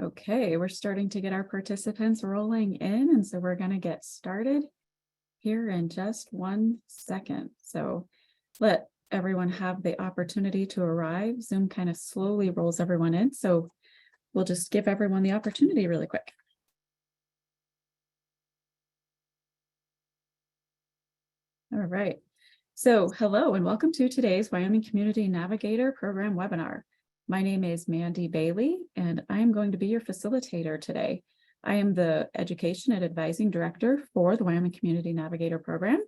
Okay, we're starting to get our participants rolling in, and so we're going to get started here in just 1 second. So let everyone have the opportunity to arrive. Zoom kind of slowly rolls everyone in, so we'll just give everyone the opportunity really quick. All right. So hello and welcome to today's Wyoming Community Navigator Program webinar. My name is Mandy Bailey, and I am going to be your facilitator today. I am the Education and Advising Director for the Wyoming Community Navigator Program,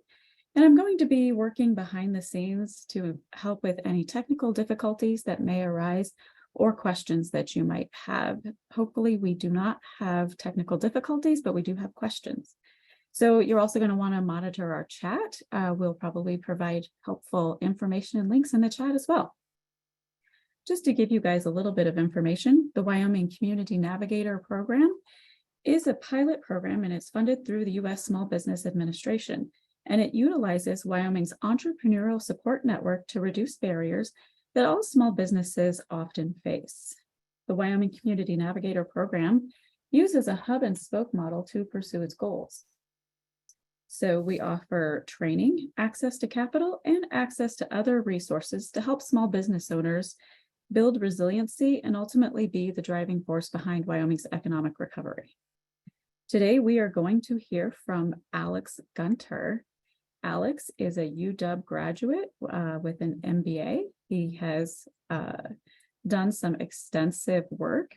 and I'm going to be working behind the scenes to help with any technical difficulties that may arise or questions that you might have. Hopefully, we do not have technical difficulties, but we do have questions. So you're also going to want to monitor our chat. We'll probably provide helpful information and links in the chat as well. Just to give you guys a little bit of information, the Wyoming Community Navigator Program is a pilot program, and it's funded through the U.S. Small Business Administration. And it utilizes Wyoming's entrepreneurial support network to reduce barriers that all small businesses often face. The Wyoming Community Navigator Program uses a hub and spoke model to pursue its goals. So we offer training, access to capital, and access to other resources to help small business owners build resiliency and ultimately be the driving force behind Wyoming's economic recovery. Today, we are going to hear from Alex Gunter. Alex is a UW graduate with an MBA. He has done some extensive work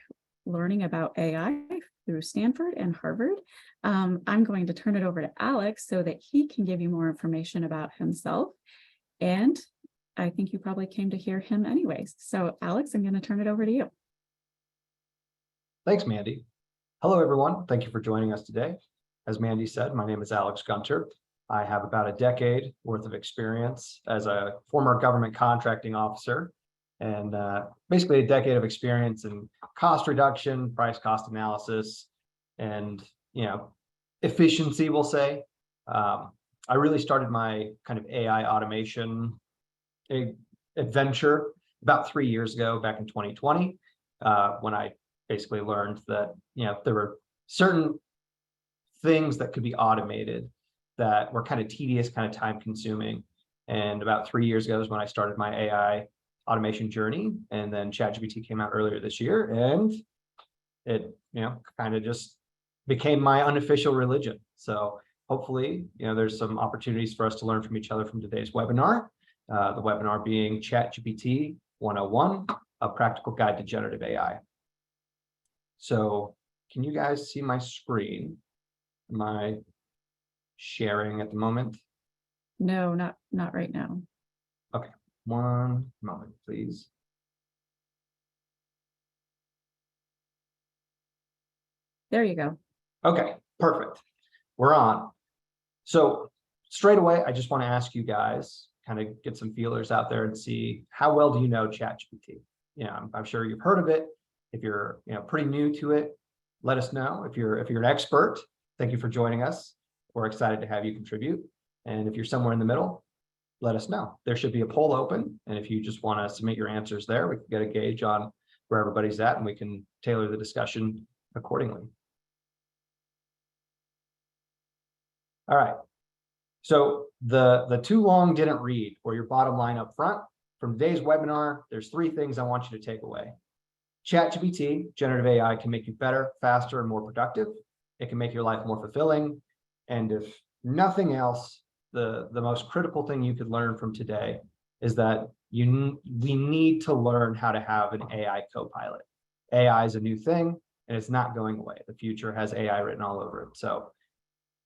learning about AI through Stanford and Harvard. I'm going to turn it over to Alex so that he can give you more information about himself. And I think you probably came to hear him anyways. So Alex, I'm going to turn it over to you. Thanks, Mandy. Hello, everyone. Thank you for joining us today. As Mandy said, my name is Alex Gunter. I have about a decade worth of experience as a former government contracting officer, and basically a decade of experience in cost reduction, price cost analysis, and efficiency, we'll say. I really started my kind of AI automation adventure about 3 years ago, back in 2020, when I basically learned that there were certain things that could be automated that were kind of tedious, kind of time consuming. And about 3 years ago is when I started my AI automation journey. And then ChatGPT came out earlier this year, and it kind of just became my unofficial religion. So hopefully there's some opportunities for us to learn from each other from today's webinar. The webinar being ChatGPT 101, a practical guide to generative AI. So can you guys see my screen? Am I sharing at the moment? No, not right now. Okay, one moment, please. There you go. Okay, perfect. We're on. So straight away, I just want to ask you guys, kind of get some feelers out there and see how well do you know ChatGPT? I'm sure you've heard of it. If you're pretty new to it, let us know. If you're an expert, thank you for joining us. We're excited to have you contribute. And if you're somewhere in the middle, let us know. There should be a poll open, and if you just want to submit your answers there, we can get a gauge on where everybody's at, and we can tailor the discussion accordingly. All right. So the too long didn't read, or your bottom line up front from today's webinar, there's 3 things I want you to take away. ChatGPT, generative AI, can make you better, faster, and more productive. It can make your life more fulfilling. And if nothing else, the most critical thing you could learn from today is that we need to learn how to have an AI co-pilot. AI is a new thing, and it's not going away. The future has AI written all over it. So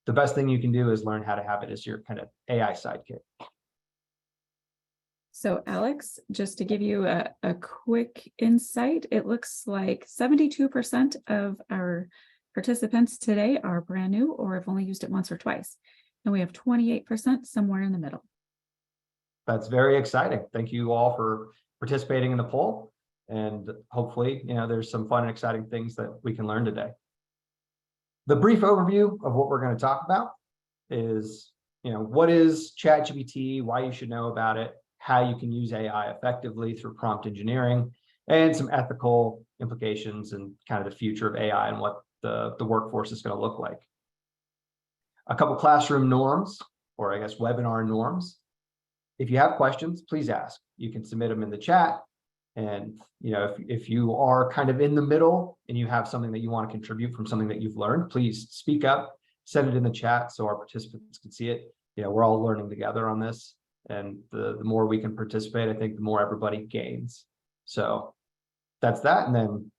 the best thing you can do is learn how to have it as your kind of AI sidekick. So Alex, just to give you a quick insight, it looks like 72% of our participants today are brand new or have only used it once or twice. And we have 28% somewhere in the middle. That's very exciting. Thank you all for participating in the poll. And hopefully, there's some fun and exciting things that we can learn today. The brief overview of what we're going to talk about is, what is ChatGPT, why you should know about it, how you can use AI effectively through prompt engineering, and some ethical implications and kind of the future of AI and what the workforce is going to look like. A couple classroom norms, or I guess webinar norms. If you have questions, please ask. You can submit them in the chat. And if you are kind of in the middle and you have something that you want to contribute from something that you've learned, please speak up, send it in the chat so our participants can see it. We're all learning together on this. And the more we can participate, I think the more everybody gains. So that's that. And then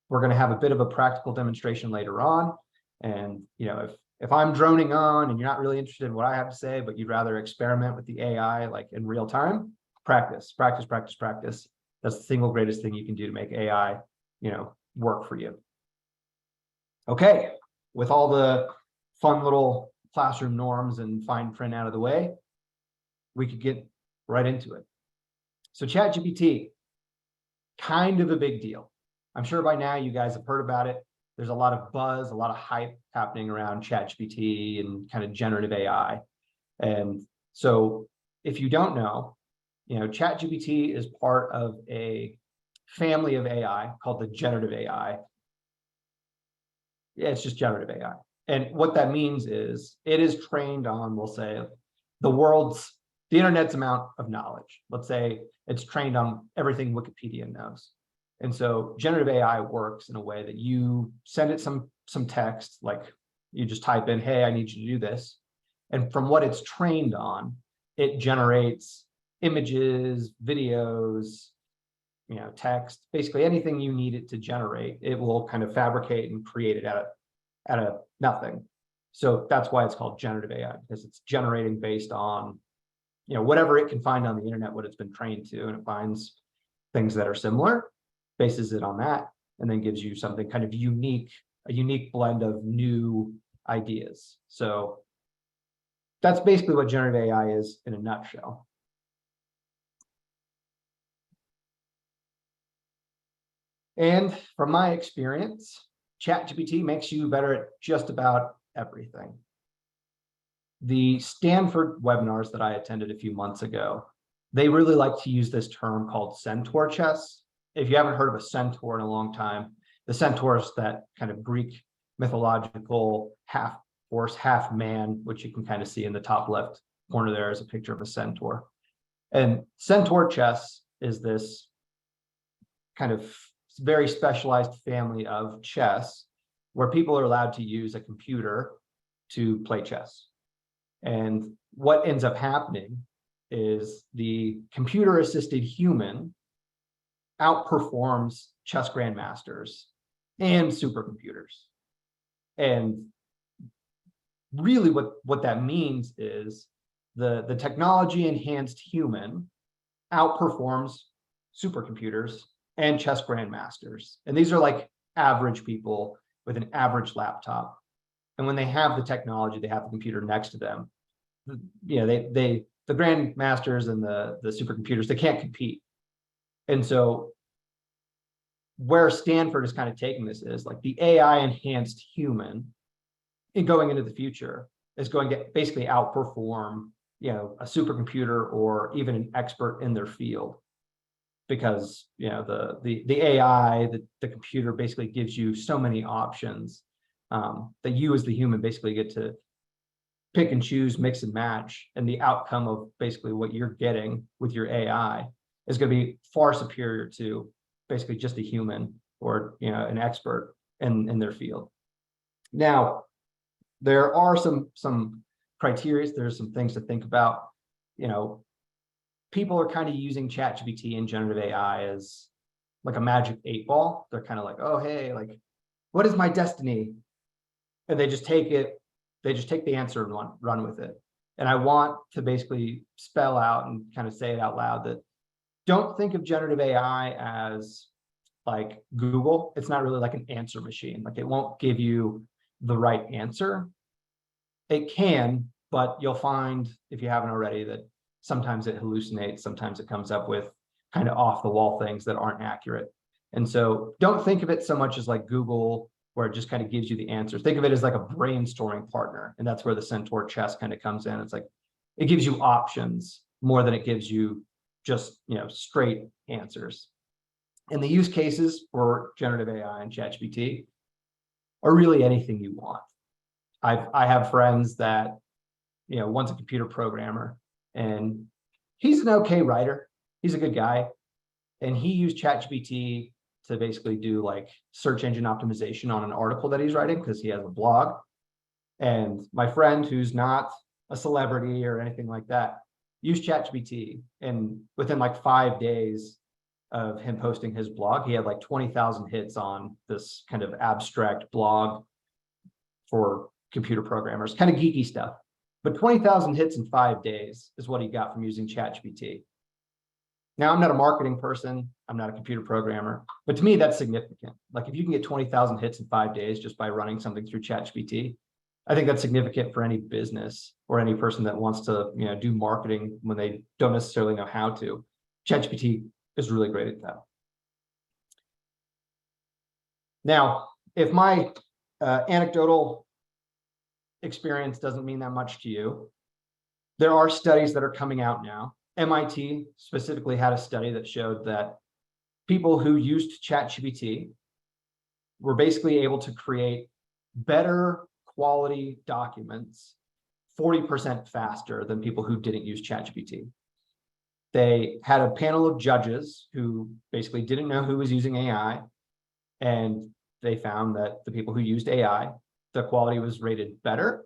we're going to have a bit of a practical demonstration later on. And if I'm droning on and you're not really interested in what I have to say, but you'd rather experiment with the AI like in real time, practice. That's the single greatest thing you can do to make AI, work for you. Okay, with all the fun little classroom norms and fine print out of the way, we could get right into it. So ChatGPT, kind of a big deal. I'm sure by now you guys have heard about it. There's a lot of buzz, a lot of hype happening around ChatGPT and kind of generative AI. And so if you don't know, ChatGPT is part of a family of AI called the generative AI. Yeah, it's just generative AI. And what that means is it is trained on, we'll say, the internet's amount of knowledge. Let's say it's trained on everything Wikipedia knows. And so generative AI works in a way that you send it some text, like you just type in, hey, I need you to do this. And from what it's trained on, it generates images, videos, text, basically anything you need it to generate, it will kind of fabricate and create it out of nothing. So that's why it's called generative AI, because it's generating based on, whatever it can find on the internet, what it's been trained to, and it finds things that are similar, bases it on that, and then gives you something kind of unique, a unique blend of new ideas. So that's basically what generative AI is in a nutshell. And from my experience, ChatGPT makes you better at just about everything. The Stanford webinars that I attended a few months ago, they really like to use this term called centaur chess. If you haven't heard of a centaur in a long time, the centaur is that kind of Greek mythological half horse, half man, which you can kind of see in the top left corner there is a picture of a centaur. And centaur chess is this kind of very specialized family of chess where people are allowed to use a computer to play chess. And what ends up happening is the computer-assisted human outperforms chess grandmasters and supercomputers. And really what that means is the technology-enhanced human outperforms supercomputers and chess grandmasters. And these are like average people with an average laptop. And when they have the technology, they have the computer next to them. The grandmasters and the supercomputers, they can't compete. And so where Stanford is kind of taking this is like the AI enhanced human in going into the future is going to basically outperform, a supercomputer or even an expert in their field. Because the AI, the computer basically gives you so many options that you as the human basically get to pick and choose, mix and match, and the outcome of basically what you're getting with your AI is going to be far superior to basically just a human or an expert in their field. Now, there are some criteria. There's some things to think about. People are kind of using ChatGPT and generative AI as like a magic 8-ball. They're kind of like, oh, hey, like, what is my destiny? And they just take it, they just take the answer and run with it. And I want to basically spell out and kind of say it out loud that don't think of generative AI as like Google. It's not really like an answer machine. Like it won't give you the right answer. It can, but you'll find, if you haven't already, that sometimes it hallucinates, sometimes it comes up with kind of off the wall things that aren't accurate. And so don't think of it so much as like Google, where it just kind of gives you the answers. Think of it as like a brainstorming partner. And that's where the centaur chess kind of comes in. It's like, it gives you options more than it gives you just, straight answers. And the use cases for generative AI and ChatGPT are really anything you want. I have friends that, one's a computer programmer, and he's an okay writer. He's a good guy. And he used ChatGPT to basically do like search engine optimization on an article that he's writing because he has a blog. And my friend, who's not a celebrity or anything like that, used ChatGPT. And within like 5 days of him posting his blog, he had like 20,000 hits on this kind of abstract blog for computer programmers, kind of geeky stuff. But 20,000 hits in 5 days is what he got from using ChatGPT. Now, I'm not a marketing person. I'm not a computer programmer, but to me, that's significant. Like if you can get 20,000 hits in 5 days just by running something through ChatGPT, I think that's significant for any business or any person that wants to, do marketing when they don't necessarily know how to. ChatGPT is really great at that. Now, if my anecdotal experience doesn't mean that much to you, there are studies that are coming out now. MIT specifically had a study that showed that people who used ChatGPT were basically able to create better quality documents 40% faster than people who didn't use ChatGPT. They had a panel of judges who basically didn't know who was using AI, and they found that the people who used AI, the quality was rated better.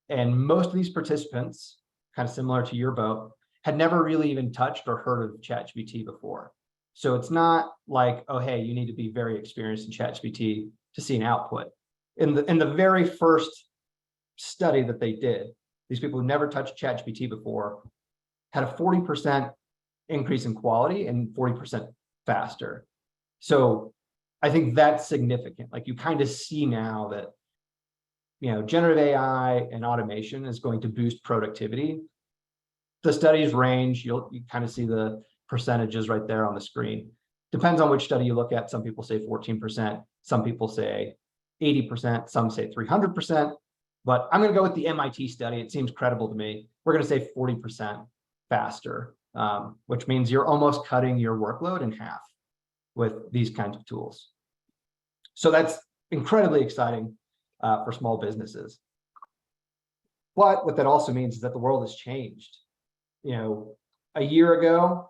And most of these participants, kind of similar to your boat, had never really even touched or heard of ChatGPT before. So it's not like, oh, hey, you need to be very experienced in ChatGPT to see an output. In the very first study that they did, these people who never touched ChatGPT before had a 40% increase in quality and 40% faster. So I think that's significant. Like you kind of see now that, generative AI and automation is going to boost productivity. The studies range, you kind of see the percentages right there on the screen. Depends on which study you look at. Some people say 14%, some people say 80%, some say 300%, but I'm going to go with the MIT study. It seems credible to me. We're going to say 40% faster, which means you're almost cutting your workload in half with these kinds of tools. So that's incredibly exciting for small businesses. But what that also means is that the world has changed. A year ago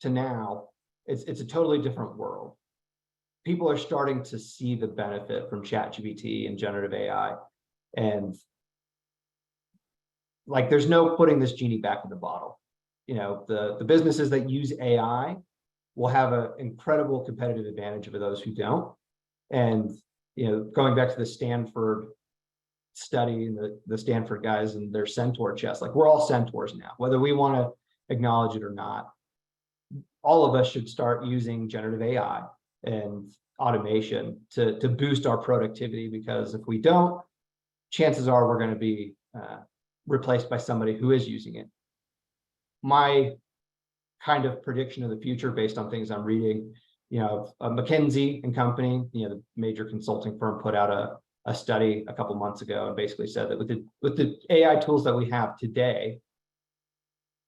to now, it's a totally different world. People are starting to see the benefit from ChatGPT and generative AI. And like, there's no putting this genie back in the bottle. The businesses that use AI will have an incredible competitive advantage over those who don't. And, going back to the Stanford study and the Stanford guys and their centaur chess, like we're all centaurs now, whether we want to acknowledge it or not. All of us should start using generative AI and automation to boost our productivity, because if we don't, chances are we're going to be replaced by somebody who is using it. My kind of prediction of the future based on things I'm reading, McKinsey and Company, the major consulting firm, put out a study a couple months ago and basically said that with the AI tools that we have today,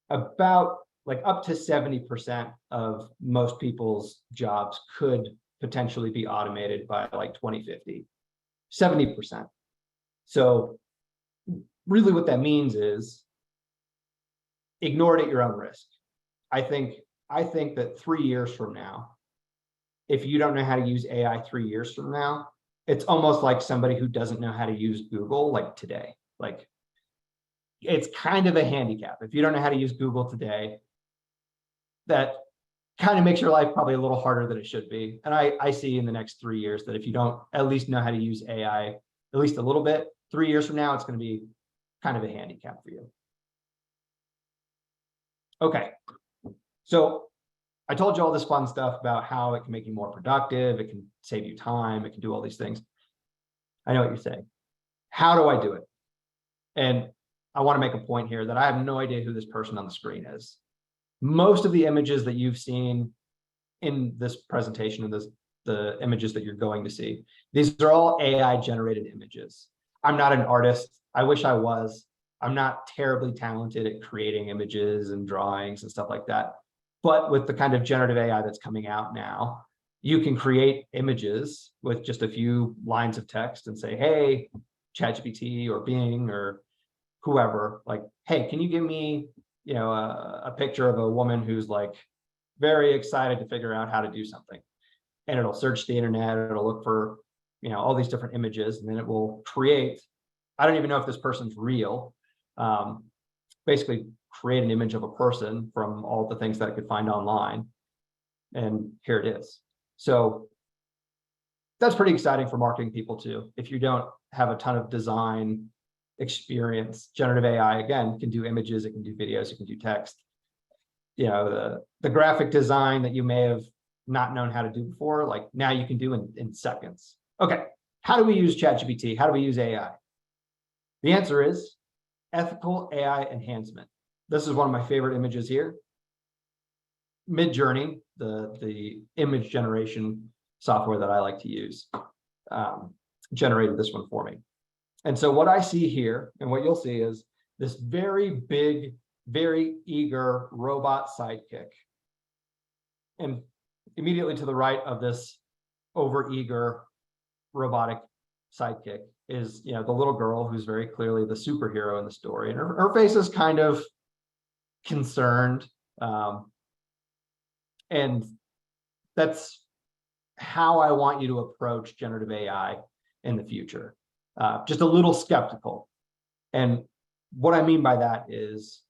about like up to 70% of most people's jobs could potentially be automated by like 2050, 70%. So really what that means is ignore it at your own risk. I think that 3 years from now, if you don't know how to use AI 3 years from now, it's almost like somebody who doesn't know how to use Google like today. Like it's kind of a handicap. If you don't know how to use Google today, that kind of makes your life probably a little harder than it should be. And I see in the next 3 years that if you don't at least know how to use AI at least a little bit, 3 years from now, it's going to be kind of a handicap for you. Okay. So I told you all this fun stuff about how it can make you more productive. It can save you time. It can do all these things. I know what you're saying. How do I do it? And I want to make a point here that I have no idea who this person on the screen is. Most of the images that you've seen in this presentation and the images that you're going to see, these are all AI generated images. I'm not an artist. I wish I was. I'm not terribly talented at creating images and drawings and stuff like that. But with the kind of generative AI that's coming out now, you can create images with just a few lines of text and say, hey, ChatGPT or Bing or whoever, like, hey, can you give me, a picture of a woman who's like very excited to figure out how to do something. And it'll search the internet, it'll look for, all these different images, and then it will create, I don't even know if this person's real, basically create an image of a person from all the things that I could find online. And here it is. So that's pretty exciting for marketing people too. If you don't have a ton of design experience, generative AI, again, can do images, it can do videos, it can do text. The graphic design that you may have not known how to do before, like now you can do in seconds. Okay, how do we use ChatGPT? How do we use AI? The answer is ethical AI enhancement. This is one of my favorite images here. Midjourney, the image generation software that I like to use, generated this one for me. And so what I see here, and what you'll see, is this very big, very eager robot sidekick. And immediately to the right of this overeager robotic sidekick is, the little girl who's very clearly the superhero in the story. And her face is kind of concerned. And that's how I want you to approach generative AI in the future. Just a little skeptical. And what I mean by that is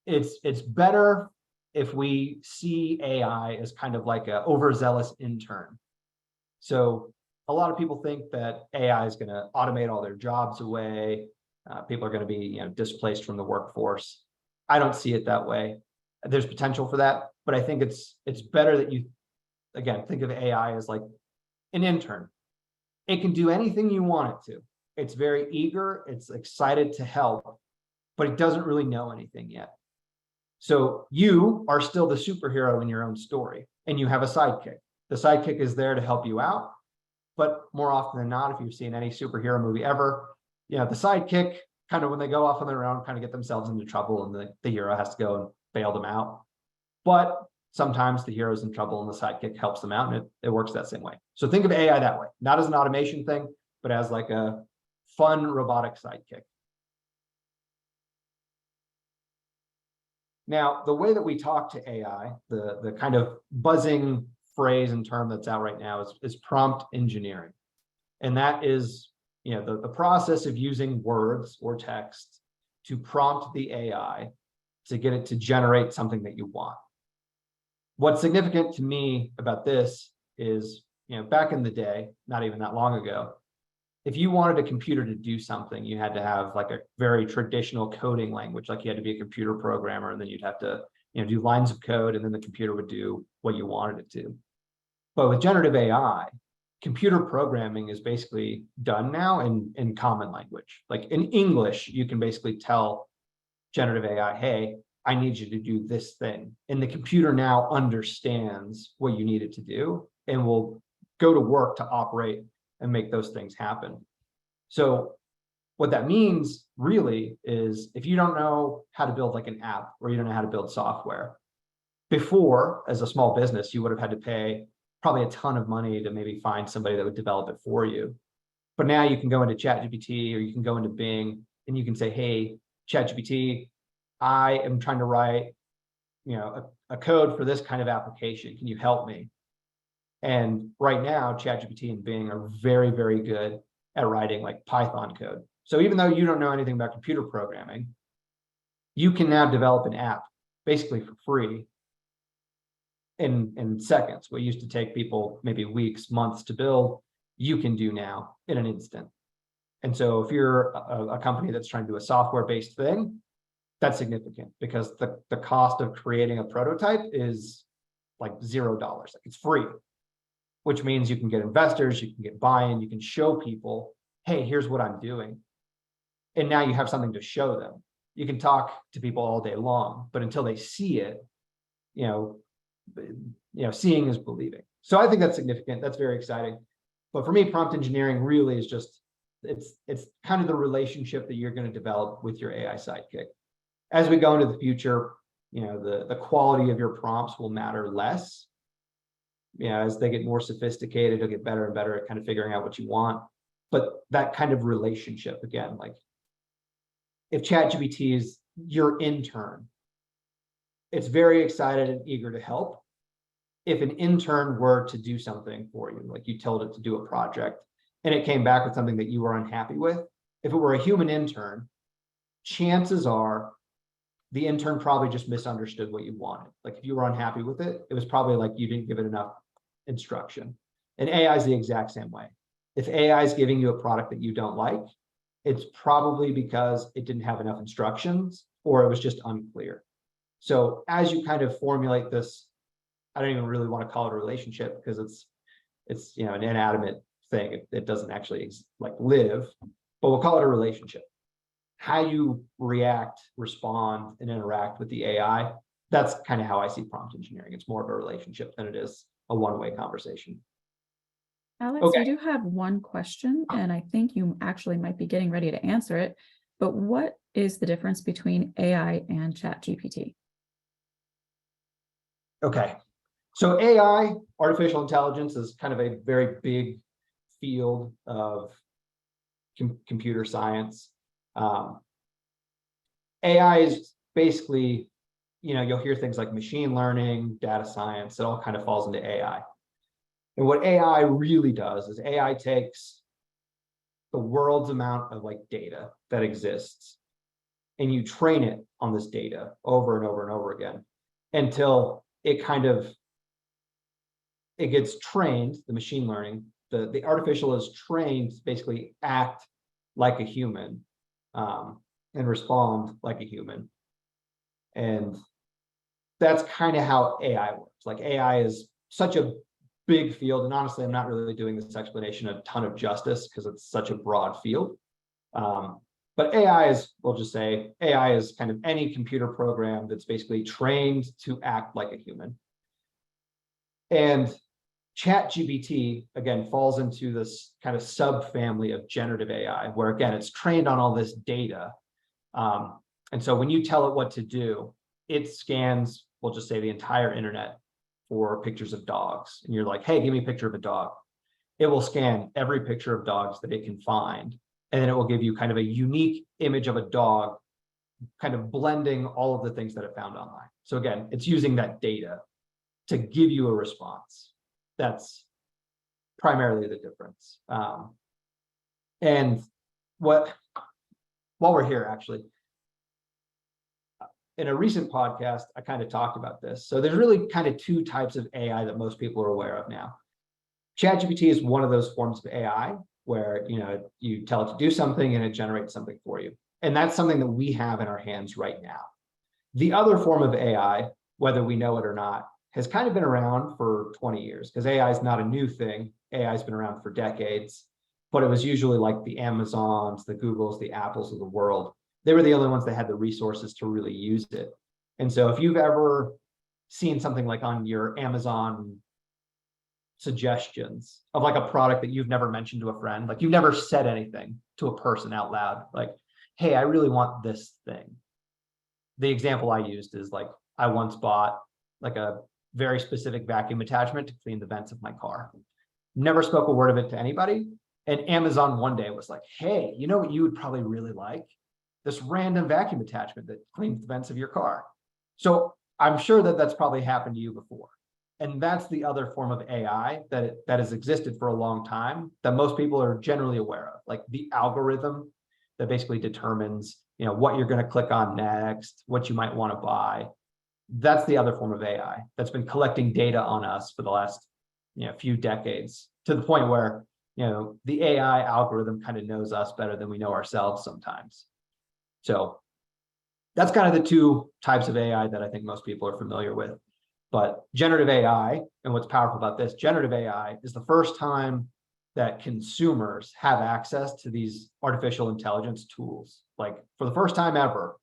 it's better if we see AI as kind of like an overzealous intern. So a lot of people think that AI is going to automate all their jobs away. People are going to be, displaced from the workforce. I don't see it that way. There's potential for that, but I think it's better that you, again, think of AI as like an intern. It can do anything you want it to. It's very eager, it's excited to help, but it doesn't really know anything yet. So you are still the superhero in your own story, and you have a sidekick. The sidekick is there to help you out, but more often than not, if you've seen any superhero movie ever, the sidekick, kind of when they go off on their own, kind of get themselves into trouble, and the hero has to go and bail them out. But sometimes the hero's in trouble and the sidekick helps them out, and it works that same way. So think of AI that way, not as an automation thing, but as like a fun robotic sidekick. Now, the way that we talk to AI, the kind of buzzing phrase and term that's out right now is prompt engineering. And that is, the process of using words or text to prompt the AI to get it to generate something that you want. What's significant to me about this is, back in the day, not even that long ago, if you wanted a computer to do something, you had to have like a very traditional coding language, like you had to be a computer programmer, and then you'd have to, do lines of code, and then the computer would do what you wanted it to. But with generative AI, computer programming is basically done now in common language. Like in English, you can basically tell generative AI, hey, I need you to do this thing. And the computer now understands what you need it to do and will go to work to operate and make those things happen. So what that means really is, if you don't know how to build like an app, or you don't know how to build software, before, as a small business, you would have had to pay probably a ton of money to maybe find somebody that would develop it for you. But now you can go into ChatGPT, or you can go into Bing, and you can say, hey, ChatGPT, I am trying to write, a code for this kind of application. Can you help me? And right now, ChatGPT and Bing are very, very good at writing like Python code. So even though you don't know anything about computer programming, you can now develop an app basically for free in seconds. What used to take people maybe weeks, months to build, you can do now in an instant. And so if you're a company that's trying to do a software-based thing, that's significant, because the cost of creating a prototype is like $0. Like, it's free, which means you can get investors, you can get buy-in, you can show people, hey, here's what I'm doing. And now you have something to show them. You can talk to people all day long, but until they see it, seeing is believing. So I think that's significant. That's very exciting. But for me, prompt engineering really is just, it's kind of the relationship that you're going to develop with your AI sidekick. As we go into the future, the quality of your prompts will matter less. As they get more sophisticated, you'll get better and better at kind of figuring out what you want. But that kind of relationship, again, like if ChatGPT is your intern, it's very excited and eager to help. If an intern were to do something for you, like you told it to do a project and it came back with something that you were unhappy with, if it were a human intern, chances are the intern probably just misunderstood what you wanted. Like if you were unhappy with it, it was probably like you didn't give it enough instruction. And AI is the exact same way. If AI is giving you a product that you don't like, it's probably because it didn't have enough instructions or it was just unclear. So as you kind of formulate this, I don't even really want to call it a relationship because it's an inanimate thing. It doesn't actually like live, but we'll call it a relationship. How you react, respond, and interact with the AI, that's kind of how I see prompt engineering. It's more of a relationship than it is a one-way conversation. Alex, Okay. we do have one question, and I think you actually might be getting ready to answer it. But what is the difference between AI and ChatGPT? Okay. So AI, artificial intelligence, is kind of a very big field of computer science. AI is basically, you'll hear things like machine learning, data science, it all kind of falls into AI. And what AI really does is AI takes the world's amount of like data that exists and you train it on this data over and over and over again until it gets trained, the machine learning, the artificial is trained to basically act like a human and respond like a human. And that's kind of how AI works. Like AI is such a big field. And honestly, I'm not really doing this explanation a ton of justice because it's such a broad field. But AI is, we'll just say, AI is kind of any computer program that's basically trained to act like a human. And ChatGPT, again, falls into this kind of subfamily of generative AI, where, again, it's trained on all this data. And so when you tell it what to do, it scans, we'll just say, the entire internet for pictures of dogs. And you're like, hey, give me a picture of a dog. It will scan every picture of dogs that it can find. And then it will give you kind of a unique image of a dog, kind of blending all of the things that it found online. So again, it's using that data to give you a response. That's primarily the difference. And while we're here, actually, in a recent podcast, I kind of talked about this. So there's really kind of two types of AI that most people are aware of now. ChatGPT is one of those forms of AI where you tell it to do something and it generates something for you. And that's something that we have in our hands right now. The other form of AI, whether we know it or not, has kind of been around for 20 years because AI is not a new thing. AI has been around for decades, but it was usually like the Amazons, the Googles, the Apples of the world. They were the only ones that had the resources to really use it. And so if you've ever seen something like on your Amazon suggestions of like a product that you've never mentioned to a friend, like you've never said anything to a person out loud, like, hey, I really want this thing. The example I used is like, I once bought like a very specific vacuum attachment to clean the vents of my car. Never spoke a word of it to anybody. And Amazon one day was like, hey, you know what you would probably really like? This random vacuum attachment that cleans the vents of your car. So I'm sure that that's probably happened to you before. And that's the other form of AI that has existed for a long time that most people are generally aware of, like the algorithm that basically determines, what you're going to click on next, what you might want to buy. That's the other form of AI that's been collecting data on us for the last, few decades, to the point where, the AI algorithm kind of knows us better than we know ourselves sometimes. So that's kind of the two types of AI that I think most people are familiar with. But generative AI, and what's powerful about this, generative AI is the first time that consumers have access to these artificial intelligence tools. Like for the first time ever,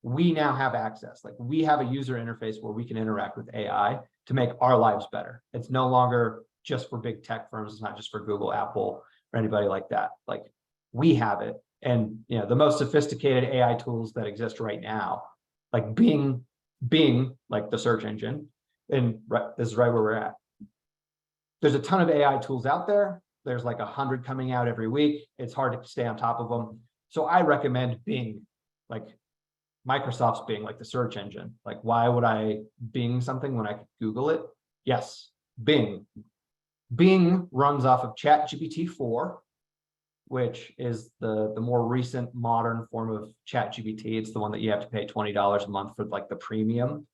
we now have access. Like we have a user interface where we can interact with AI to make our lives better. It's no longer just for big tech firms. It's not just for Google, Apple, or anybody like that. Like we have it. And the most sophisticated AI tools that exist right now, like Bing Bing, like the search engine, and this is right where we're at. There's a ton of AI tools out there. There's like 100 coming out every week. It's hard to stay on top of them. So I recommend Bing, like Microsoft's Bing, like the search engine. Like, why would I Bing something when I could Google it? Yes, Bing. Bing runs off of ChatGPT 4, which is the more recent modern form of ChatGPT. It's the one that you have to pay $20 a month for, like the premium.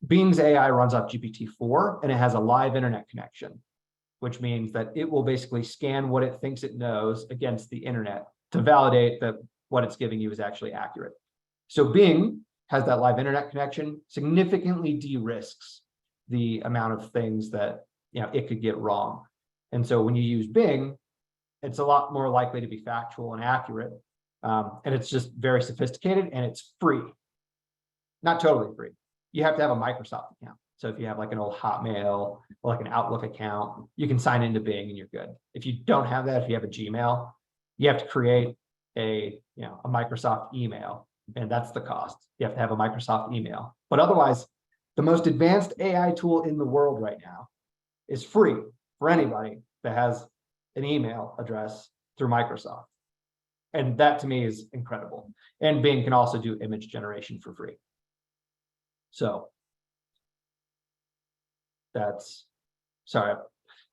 Bing's AI runs off GPT-4, and it has a live internet connection, which means that it will basically scan what it thinks it knows against the internet to validate that what it's giving you is actually accurate. So Bing has that live internet connection, significantly de-risks the amount of things that it could get wrong. And so when you use Bing, it's a lot more likely to be factual and accurate. And it's just very sophisticated, and it's free. Not totally free. You have to have a Microsoft account. So if you have like an old Hotmail or like an Outlook account, you can sign into Bing and you're good. If you don't have that, if you have a Gmail, you have to create a Microsoft email, and that's the cost. You have to have a Microsoft email. But otherwise, the most advanced AI tool in the world right now is free for anybody that has an email address through Microsoft. And that to me is incredible. And Bing can also do image generation for free. So sorry,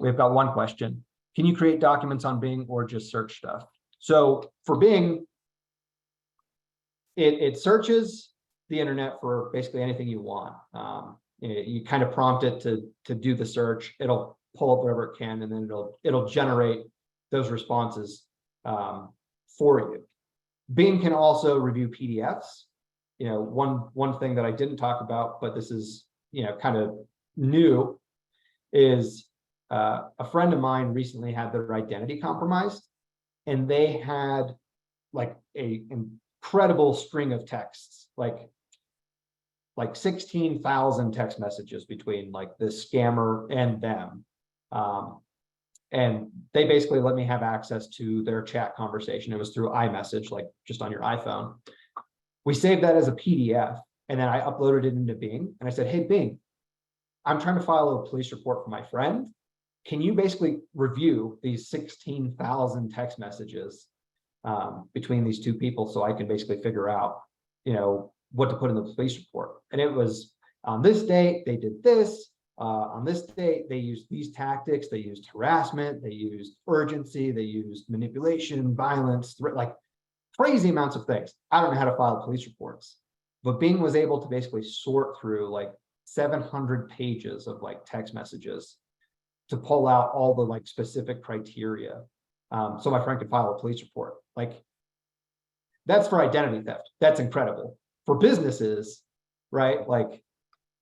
we've got one question. Can you create documents on Bing or just search stuff? So for Bing, it searches the internet for basically anything you want. You kind of prompt it to do the search. It'll pull up whatever it can, and then it'll generate those responses for you. Bing can also review PDFs. One thing that I didn't talk about, but this is kind of new, is a friend of mine recently had their identity compromised, and they had like a incredible string of texts, like 16,000 text messages between like this scammer and them. And they basically let me have access to their chat conversation. It was through iMessage, like just on your iPhone. We saved that as a PDF, and then I uploaded it into Bing, and I said, hey, Bing, I'm trying to file a police report for my friend. Can you basically review these 16,000 text messages between these two people, so I can basically figure out, what to put in the police report? And it was, on this date, they did this. On this date, they used these tactics. They used harassment. They used urgency. They used manipulation, violence, like crazy amounts of things. I don't know how to file police reports, but Bing was able to basically sort through like 700 pages of like text messages to pull out all the like specific criteria. So my friend could file a police report. Like, that's for identity theft. That's incredible. For businesses, right? Like,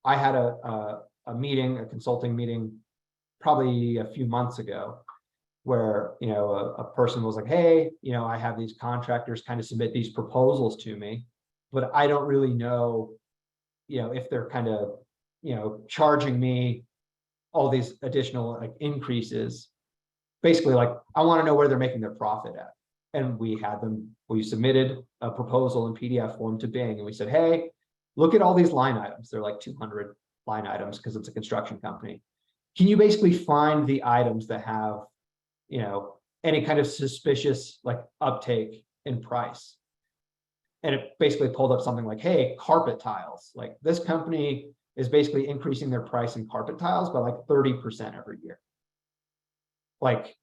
I had a meeting, a consulting meeting, probably a few months ago, where a person was like, hey, I have these contractors kind of submit these proposals to me, but I don't really know, if they're kind of charging me all these additional like increases. Basically, like, I want to know where they're making their profit at. And we submitted a proposal in PDF form to Bing, and we said, hey, look at all these line items. They're like 200 line items because it's a construction company. Can you basically find the items that have any kind of suspicious like uptake in price? And it basically pulled up something like, hey, carpet tiles. Like, this company is basically increasing their price in carpet tiles by like 30% every year. Like,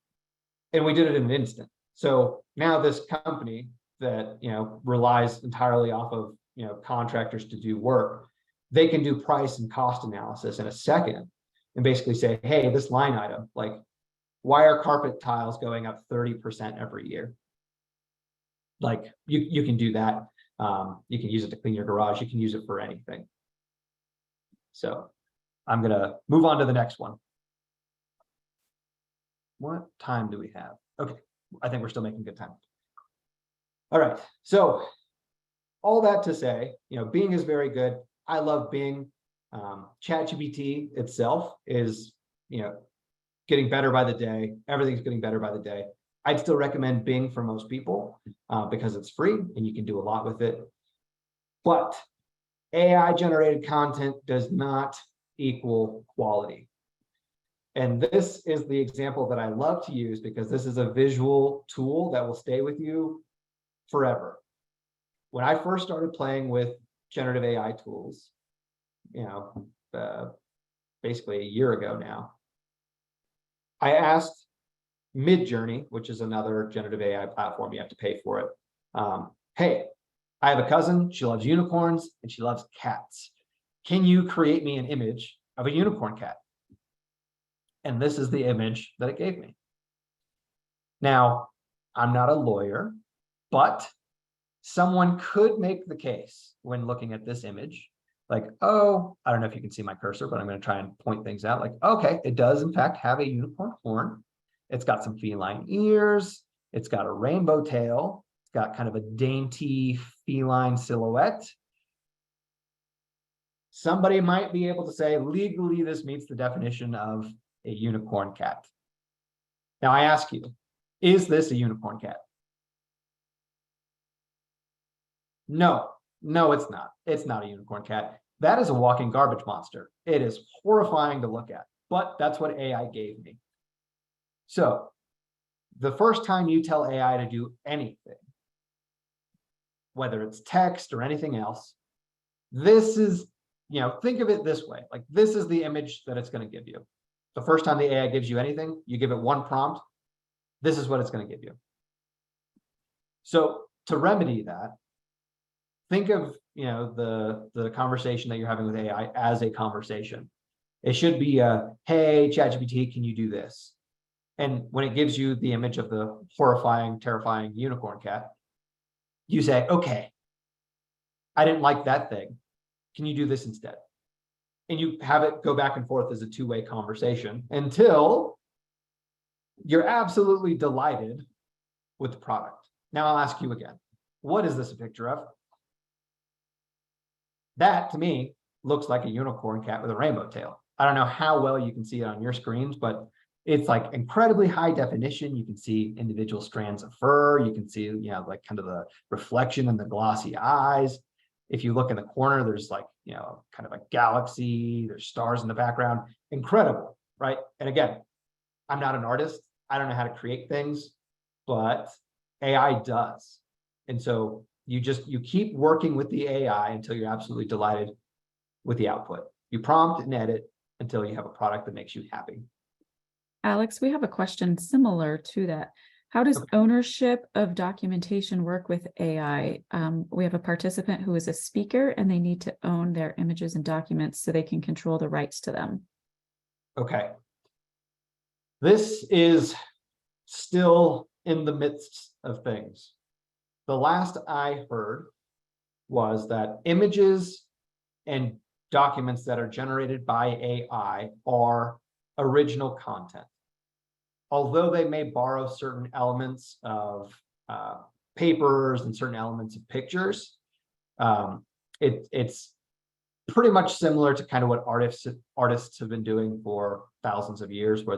and we did it in an instant. So now this company that relies entirely off of contractors to do work, they can do price and cost analysis in a second and basically say, hey, this line item, like, why are carpet tiles going up 30% every year? Like, you can do that. You can use it to clean your garage. You can use it for anything. So I'm gonna move on to the next one. What time do we have? Okay, I think we're still making good time. All right, so all that to say, Bing is very good. I love Bing. ChatGPT itself is, getting better by the day. Everything's getting better by the day. I'd still recommend Bing for most people because it's free and you can do a lot with it. But AI generated content does not equal quality. And this is the example that I love to use because this is a visual tool that will stay with you forever. When I first started playing with generative AI tools, basically a year ago now, I asked Midjourney, which is another generative AI platform, you have to pay for it. Hey, I have a cousin, she loves unicorns and she loves cats. Can you create me an image of a unicorn cat? And this is the image that it gave me. Now, I'm not a lawyer, but someone could make the case when looking at this image, like, oh, I don't know if you can see my cursor, but I'm going to try and point things out. Like, okay, it does in fact have a unicorn horn. It's got some feline ears. It's got a rainbow tail. It's got kind of a dainty feline silhouette. Somebody might be able to say, legally, this meets the definition of a unicorn cat. Now I ask you, is this a unicorn cat? No, it's not. It's not a unicorn cat. That is a walking garbage monster. It is horrifying to look at, but that's what AI gave me. So the first time you tell AI to do anything, whether it's text or anything else, this is, think of it this way, like this is the image that it's going to give you. The first time the AI gives you anything, you give it one prompt, this is what it's going to give you. So to remedy that, think of the conversation that you're having with AI as a conversation. It should be a, hey, ChatGPT, can you do this? And when it gives you the image of the horrifying, terrifying unicorn cat, you say, okay, I didn't like that thing. Can you do this instead? And you have it go back and forth as a two-way conversation until you're absolutely delighted with the product. Now I'll ask you again, what is this a picture of? That to me looks like a unicorn cat with a rainbow tail. I don't know how well you can see it on your screens, but it's like incredibly high definition. You can see individual strands of fur. You can see, like kind of the reflection in the glossy eyes. If you look in the corner, there's like, kind of a galaxy, there's stars in the background. Incredible, right? And again, I'm not an artist. I don't know how to create things, but AI does. And so you keep working with the AI until you're absolutely delighted with the output. You prompt and edit until you have a product that makes you happy. Alex, we have a question similar to that. How does ownership of documentation work with AI? We have a participant who is a speaker and they need to own their images and documents so they can control the rights to them. Okay. This is still in the midst of things. The last I heard was that images and documents that are generated by AI are original content. Although they may borrow certain elements of papers and certain elements of pictures, it's pretty much similar to kind of what artists have been doing for thousands of years, where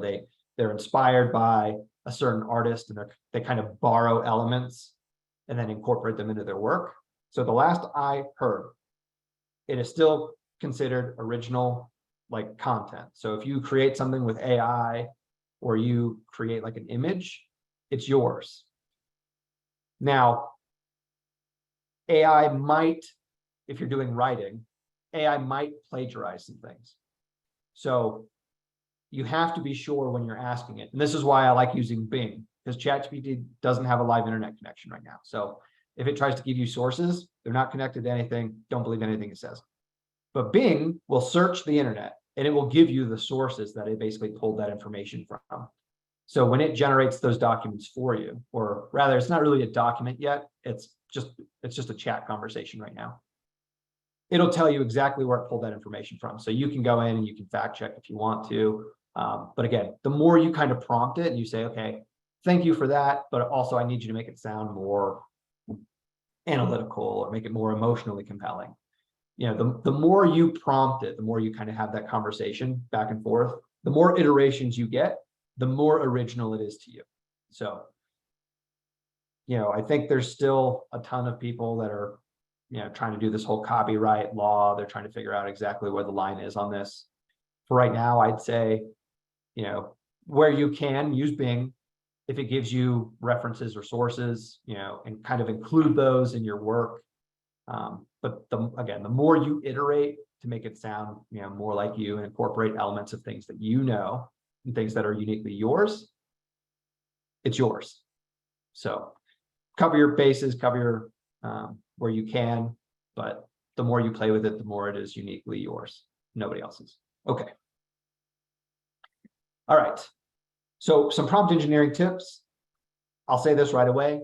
they're inspired by a certain artist and they kind of borrow elements and then incorporate them into their work. So the last I heard, it is still considered original like content. So if you create something with AI or you create like an image, it's yours. Now, AI might, if you're doing writing, AI might plagiarize some things. So you have to be sure when you're asking it. And this is why I like using Bing, because ChatGPT doesn't have a live internet connection right now. So if it tries to give you sources, they're not connected to anything. Don't believe anything it says. But Bing will search the internet and it will give you the sources that it basically pulled that information from. So when it generates those documents for you, or rather, it's not really a document yet. It's just a chat conversation right now. It'll tell you exactly where it pulled that information from. So you can go in and you can fact check if you want to. But again, the more you kind of prompt it and you say, okay, thank you for that, but also I need you to make it sound more analytical or make it more emotionally compelling. The more you prompt it, the more you kind of have that conversation back and forth, the more iterations you get, the more original it is to you. So, I think there's still a ton of people that are trying to do this whole copyright law. They're trying to figure out exactly where the line is on this. For right now, I'd say, where you can use Bing, if it gives you references or sources, and kind of include those in your work. But again, the more you iterate to make it sound, more like you and incorporate elements of things that and things that are uniquely yours, it's yours. So cover your bases, cover your where you can, but the more you play with it, the more it is uniquely yours, nobody else's. Okay. All right. So some prompt engineering tips. I'll say this right away.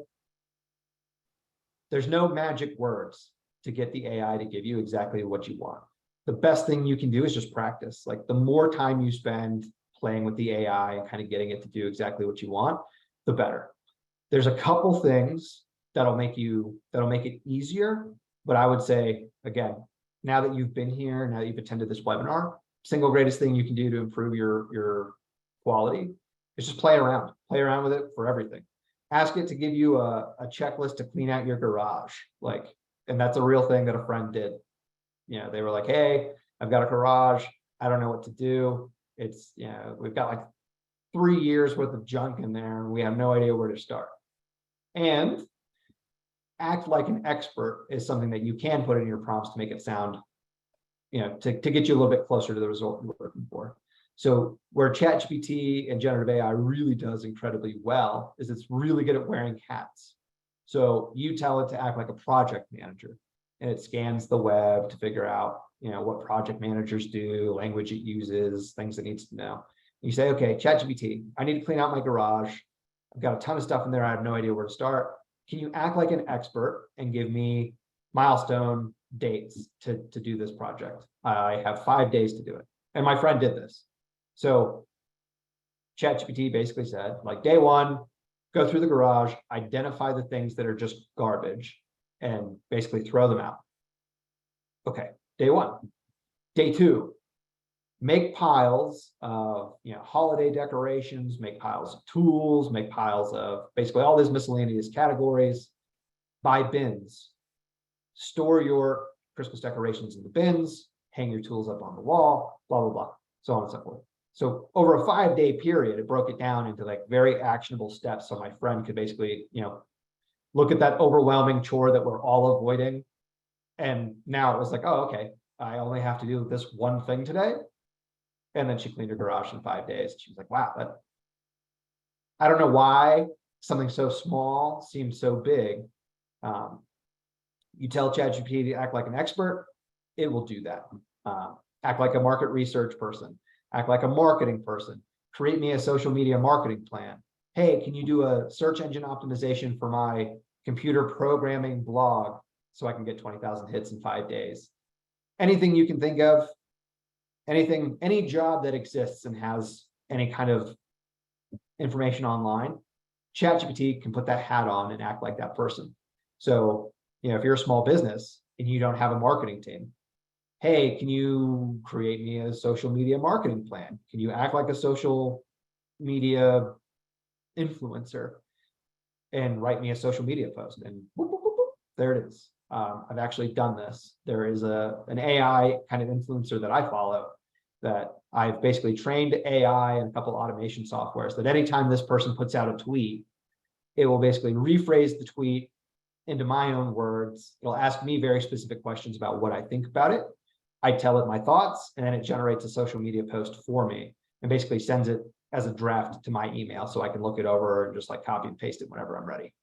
There's no magic words to get the AI to give you exactly what you want. The best thing you can do is just practice. Like the more time you spend playing with the AI and kind of getting it to do exactly what you want, the better. There's a couple things that'll make it easier, but I would say, again, now that you've been here, now that you've attended this webinar, single greatest thing you can do to improve your quality is just play around with it for everything. Ask it to give you a checklist to clean out your garage. And that's a real thing that a friend did. They were like, hey, I've got a garage. I don't know what to do. It's, we've got like 3 years worth of junk in there and we have no idea where to start. And act like an expert is something that you can put in your prompts to make it sound, to get you a little bit closer to the result you're looking for. So where ChatGPT and generative AI really does incredibly well is it's really good at wearing hats. So you tell it to act like a project manager and it scans the web to figure out, what project managers do, language it uses, things it needs to know. You say, okay, ChatGPT, I need to clean out my garage. I've got a ton of stuff in there. I have no idea where to start. Can you act like an expert and give me milestone dates to do this project? I have 5 days to do it. And my friend did this. So ChatGPT basically said, like, day 1, go through the garage, identify the things that are just garbage and basically throw them out. Okay, day 1. Day 2, make piles of holiday decorations, make piles of tools, make piles of basically all these miscellaneous categories, buy bins, store your Christmas decorations in the bins, hang your tools up on the wall, blah, blah, blah, so on and so forth. So over a 5-day period, it broke it down into like very actionable steps. So my friend could basically, look at that overwhelming chore that we're all avoiding. And now it was like, oh, okay, I only have to do this one thing today. And then she cleaned her garage in 5 days. She was like, wow, I don't know why something so small seems so big. You tell ChatGPT to act like an expert, it will do that. Act like a market research person, act like a marketing person, create me a social media marketing plan. Hey, can you do a search engine optimization for my computer programming blog so I can get 20,000 hits in 5 days? Anything you can think of, any job that exists and has any kind of information online, ChatGPT can put that hat on and act like that person. So, if you're a small business and you don't have a marketing team, hey, can you create me a social media marketing plan? Can you act like a social media influencer and write me a social media post? And boop, boop, boop, boop, there it is. I've actually done this. There is an AI kind of influencer that I follow that I've basically trained AI and a couple automation softwares that anytime this person puts out a tweet, it will basically rephrase the tweet into my own words. It'll ask me very specific questions about what I think about it. I tell it my thoughts, and then it generates a social media post for me and basically sends it as a draft to my email so I can look it over and just like copy and paste it whenever I'm ready.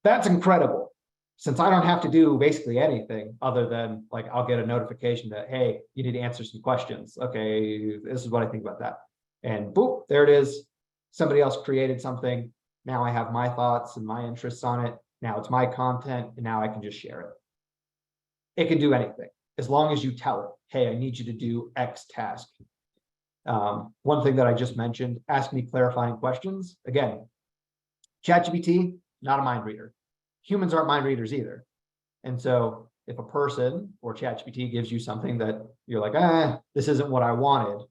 That's incredible. Since I don't have to do basically anything other than like, I'll get a notification that, hey, you need to answer some questions. Okay, this is what I think about that. And boop, there it is. Somebody else created something. Now I have my thoughts and my interests on it. Now it's my content, and now I can just share it. It can do anything as long as you tell it, hey, I need you to do X task. One thing that I just mentioned, ask me clarifying questions. Again, ChatGPT, not a mind reader. Humans aren't mind readers either. And so if a person or ChatGPT gives you something that you're like, this isn't what I wanted,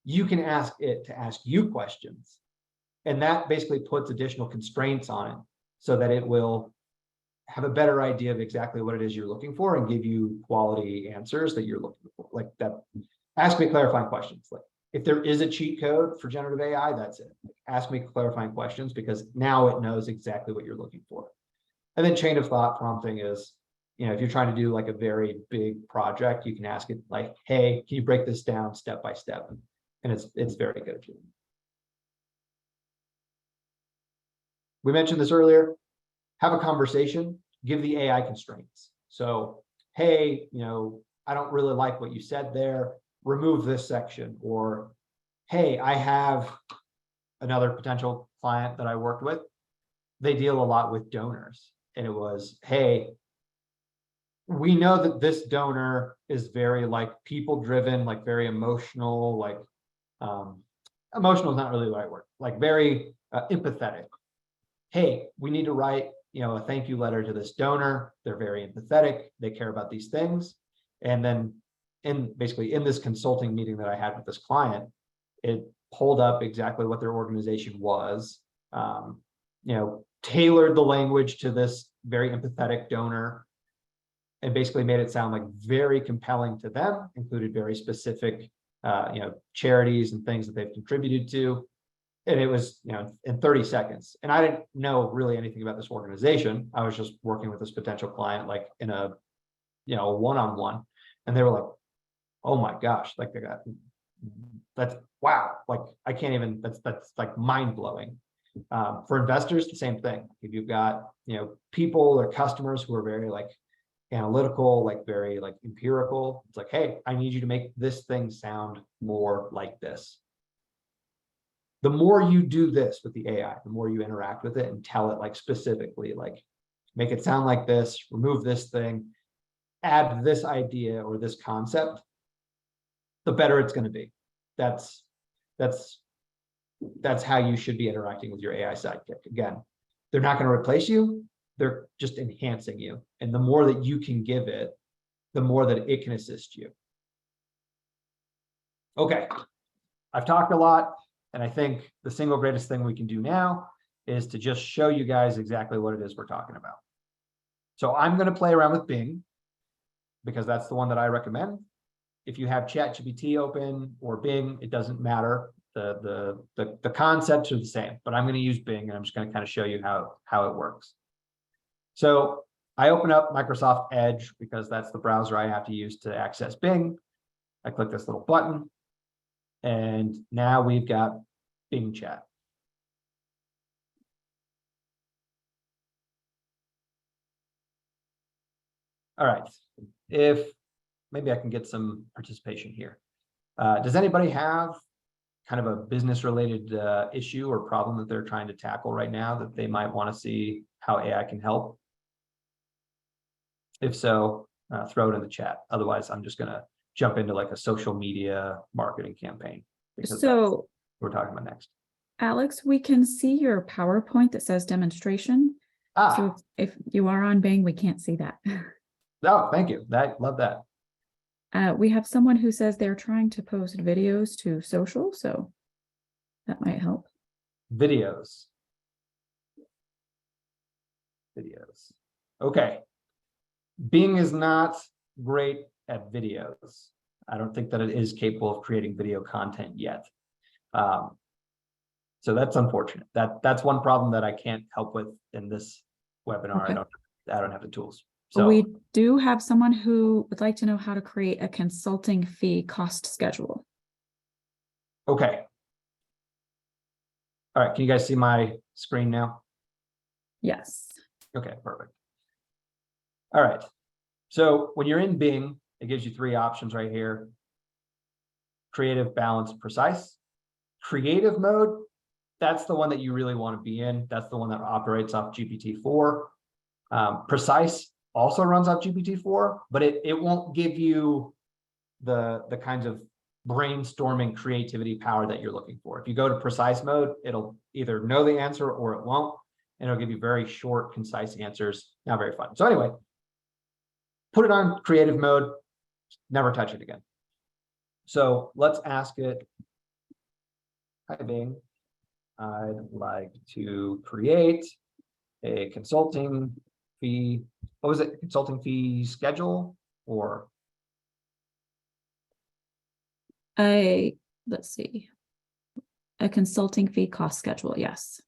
you can ask it to ask you questions. And that basically puts additional constraints on it so that it will have a better idea of exactly what it is you're looking for and give you quality answers that you're looking for. Like that, ask me clarifying questions. Like if there is a cheat code for generative AI, that's it. Like, ask me clarifying questions because now it knows exactly what you're looking for. And then chain of thought prompting is, if you're trying to do like a very big project, you can ask it like, hey, can you break this down step by step? And it's very good. We mentioned this earlier, have a conversation, give the AI constraints. So, hey, I don't really like what you said there, remove this section. Or, hey, I have another potential client that I worked with. They deal a lot with donors. And it was, hey, we know that this donor is very like people driven, like very emotional, like emotional is not really the right word, like very empathetic. Hey, we need to write, a thank you letter to this donor. They're very empathetic. They care about these things. And then in this consulting meeting that I had with this client, it pulled up exactly what their organization was, tailored the language to this very empathetic donor, and basically made it sound like very compelling to them, included very specific, charities and things that they've contributed to. And it was, in 30 seconds. And I didn't know really anything about this organization. I was just working with this potential client, like in a, one-on-one. And they were like, oh my gosh, like they got, that's wow. Like I can't even, that's like mind blowing. For investors, the same thing. If you've got, people or customers who are very like analytical, like very like empirical, it's like, hey, I need you to make this thing sound more like this. The more you do this with the AI, the more you interact with it and tell it like specifically, like make it sound like this, remove this thing, add this idea or this concept, the better it's going to be. That's how you should be interacting with your AI sidekick. Again, they're not going to replace you. They're just enhancing you. And the more that you can give it, the more that it can assist you. Okay, I've talked a lot, and I think the single greatest thing we can do now is to just show you guys exactly what it is we're talking about. So I'm going to play around with Bing because that's the one that I recommend. If you have ChatGPT open or Bing, it doesn't matter. The concepts are the same, but I'm going to use Bing and I'm just going to kind of show you how it works. So I open up Microsoft Edge because that's the browser I have to use to access Bing. I click this little button and now we've got Bing Chat. All right, if maybe I can get some participation here. Does anybody have kind of a business related issue or problem that they're trying to tackle right now that they might want to see how AI can help? If so, throw it in the chat. Otherwise, I'm just going to jump into like a social media marketing campaign because that's what we're talking about next. Alex, we can see your PowerPoint that says demonstration. So if you are on Bing, we can't see that. Oh, thank you. Love that. We have someone who says they're trying to post videos to social, so that might help. Videos. Okay. Bing is not great at videos. I don't think that it is capable of creating video content yet. So that's unfortunate. That's one problem that I can't help with in this webinar. Okay. I don't have the tools. So we do have someone who would like to know how to create a consulting fee cost schedule. Okay. All right. Can you guys see my screen now? Yes. Okay, perfect. All right. So when you're in Bing, it gives you three options right here. Creative, balanced, precise. Creative mode, that's the one that you really want to be in. That's the one that operates off GPT-4. Precise also runs off GPT-4, but it won't give you the kinds of brainstorming creativity power that you're looking for. If you go to precise mode, it'll either know the answer or it won't, and it'll give you very short, concise answers. Not very fun. So anyway, put it on creative mode, never touch it again. So let's ask it, hi Bing, I'd like to create a consulting fee, what was it? Consulting fee schedule or? Let's see. A consulting fee cost schedule, yes.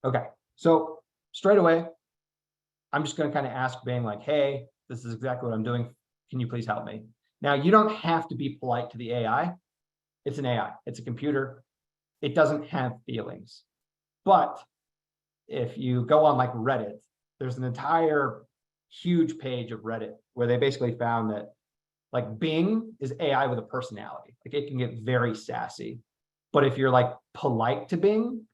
Okay, so straight away, I'm just going to kind of ask Bing like, hey, this is exactly what I'm doing. Can you please help me? Now, you don't have to be polite to the AI. It's an AI. It's a computer. It doesn't have feelings. But if you go on like Reddit, there's an entire huge page of Reddit where they basically found that like Bing is AI with a personality. Like it can get very sassy. But if you're like polite to Bing,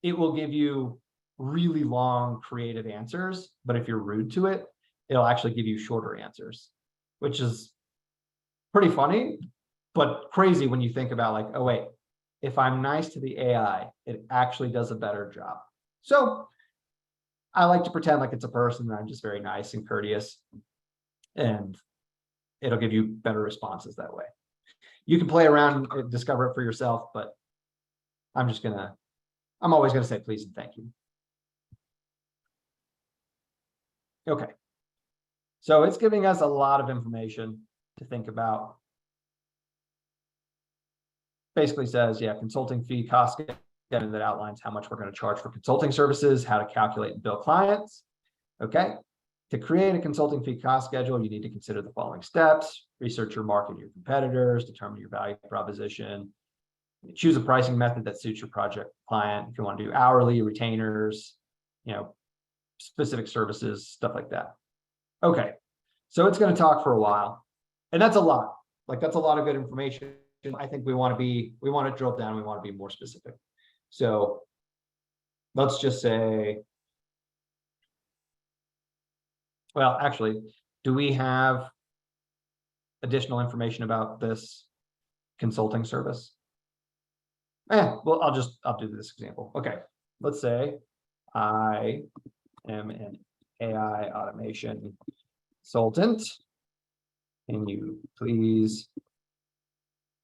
it will give you really long creative answers. But if you're rude to it, it'll actually give you shorter answers, which is pretty funny, but crazy when you think about like, oh wait, if I'm nice to the AI, it actually does a better job. So I like to pretend like it's a person and I'm just very nice and courteous, and it'll give you better responses that way. You can play around and discover it for yourself, but I'm always gonna say please and thank you. Okay. So it's giving us a lot of information to think about. Basically says, yeah, consulting fee cost that outlines how much we're going to charge for consulting services, how to calculate and bill clients. Okay. To create a consulting fee cost schedule, you need to consider the following steps: research your market, your competitors, determine your value proposition, choose a pricing method that suits your project client. If you want to do hourly, retainers, specific services, stuff like that. Okay. So it's going to talk for a while, and that's a lot. Like that's a lot of good information. I think we want to drill down. We want to be more specific. So let's just say, well, actually, do we have additional information about this consulting service? Well, I'll do this example. Okay, let's say I am an AI automation consultant. Can you please